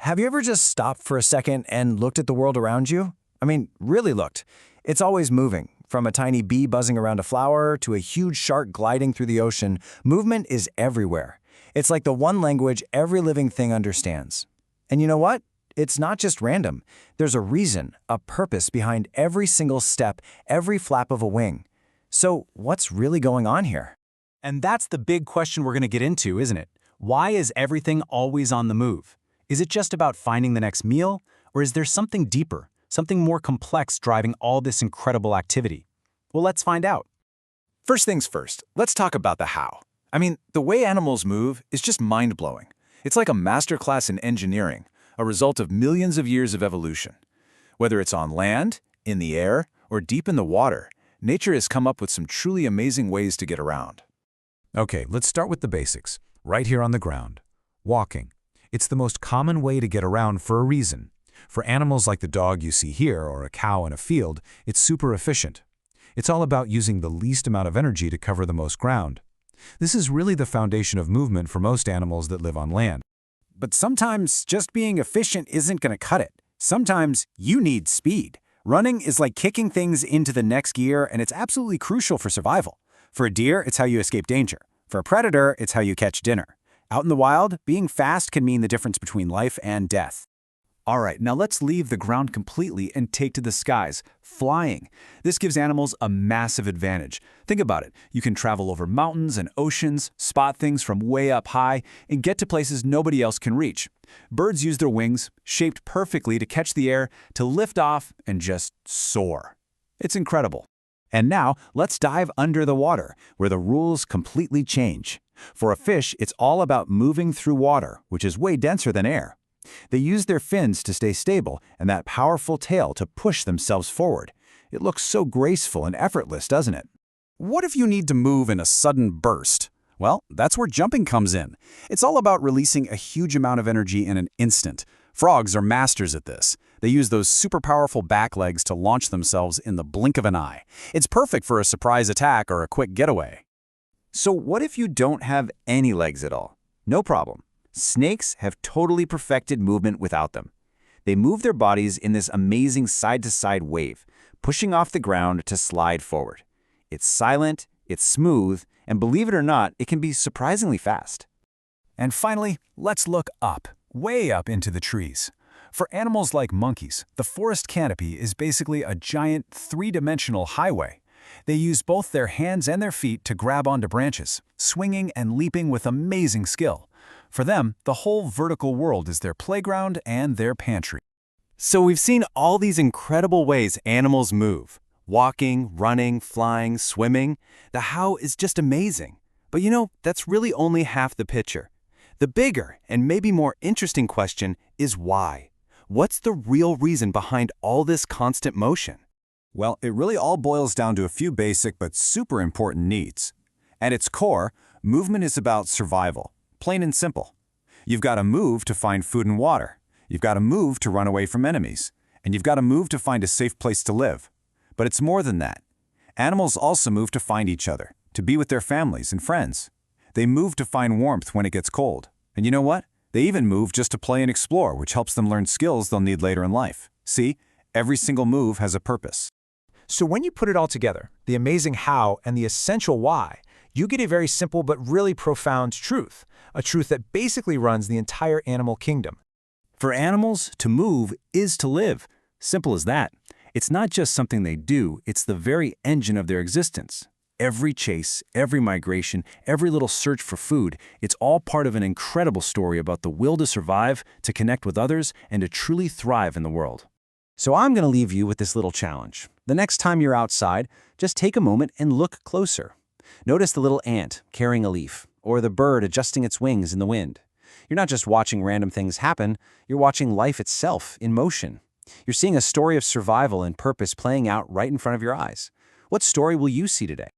Have you ever just stopped for a second and looked at the world around you? I mean, really looked. It's always moving. From a tiny bee buzzing around a flower to a huge shark gliding through the ocean, movement is everywhere. It's like the one language every living thing understands. And you know what? It's not just random. There's a reason, a purpose behind every single step, every flap of a wing. So what's really going on here? And that's the big question we're going to get into, isn't it? Why is everything always on the move? Is it just about finding the next meal, or is there something deeper, something more complex driving all this incredible activity? Well, let's find out. First things first, let's talk about the how. I mean, the way animals move is just mind-blowing. It's like a masterclass in engineering, a result of millions of years of evolution. Whether it's on land, in the air, or deep in the water, nature has come up with some truly amazing ways to get around. Okay, let's start with the basics. Right here on the ground. Walking. It's the most common way to get around for a reason. For animals like the dog you see here or a cow in a field, it's super efficient. It's all about using the least amount of energy to cover the most ground. This is really the foundation of movement for most animals that live on land. But sometimes just being efficient isn't going to cut it. Sometimes you need speed. Running is like kicking things into the next gear, and it's absolutely crucial for survival. For a deer, it's how you escape danger. For a predator, it's how you catch dinner. Out in the wild, being fast can mean the difference between life and death. All right, now let's leave the ground completely and take to the skies, flying. This gives animals a massive advantage. Think about it. You can travel over mountains and oceans, spot things from way up high, and get to places nobody else can reach. Birds use their wings, shaped perfectly to catch the air, to lift off and just soar. It's incredible. And now, let's dive under the water, where the rules completely change. For a fish, it's all about moving through water, which is way denser than air. They use their fins to stay stable and that powerful tail to push themselves forward. It looks so graceful and effortless, doesn't it? What if you need to move in a sudden burst? Well, that's where jumping comes in. It's all about releasing a huge amount of energy in an instant. Frogs are masters at this. They use those super powerful back legs to launch themselves in the blink of an eye. It's perfect for a surprise attack or a quick getaway. So what if you don't have any legs at all? No problem. Snakes have totally perfected movement without them. They move their bodies in this amazing side-to-side wave, pushing off the ground to slide forward. It's silent, it's smooth, and believe it or not, it can be surprisingly fast. And finally, let's look up, way up into the trees. For animals like monkeys, the forest canopy is basically a giant three-dimensional highway. They use both their hands and their feet to grab onto branches, swinging and leaping with amazing skill. For them, the whole vertical world is their playground and their pantry. So we've seen all these incredible ways animals move. Walking, running, flying, swimming. The how is just amazing. But you know, that's really only half the picture. The bigger and maybe more interesting question is why? What's the real reason behind all this constant motion? Well, it really all boils down to a few basic but super important needs. At its core, movement is about survival, plain and simple. You've got to move to find food and water. You've got to move to run away from enemies. And you've got to move to find a safe place to live. But it's more than that. Animals also move to find each other, to be with their families and friends. They move to find warmth when it gets cold. And you know what? They even move just to play and explore, which helps them learn skills they'll need later in life. See, every single move has a purpose. So when you put it all together, the amazing how and the essential why, you get a very simple but really profound truth, a truth that basically runs the entire animal kingdom. For animals, to move is to live. Simple as that. It's not just something they do, it's the very engine of their existence. Every chase, every migration, every little search for food, it's all part of an incredible story about the will to survive, to connect with others, and to truly thrive in the world. So I'm going to leave you with this little challenge. The next time you're outside, just take a moment and look closer. Notice the little ant carrying a leaf, or the bird adjusting its wings in the wind. You're not just watching random things happen, you're watching life itself in motion. You're seeing a story of survival and purpose playing out right in front of your eyes. What story will you see today?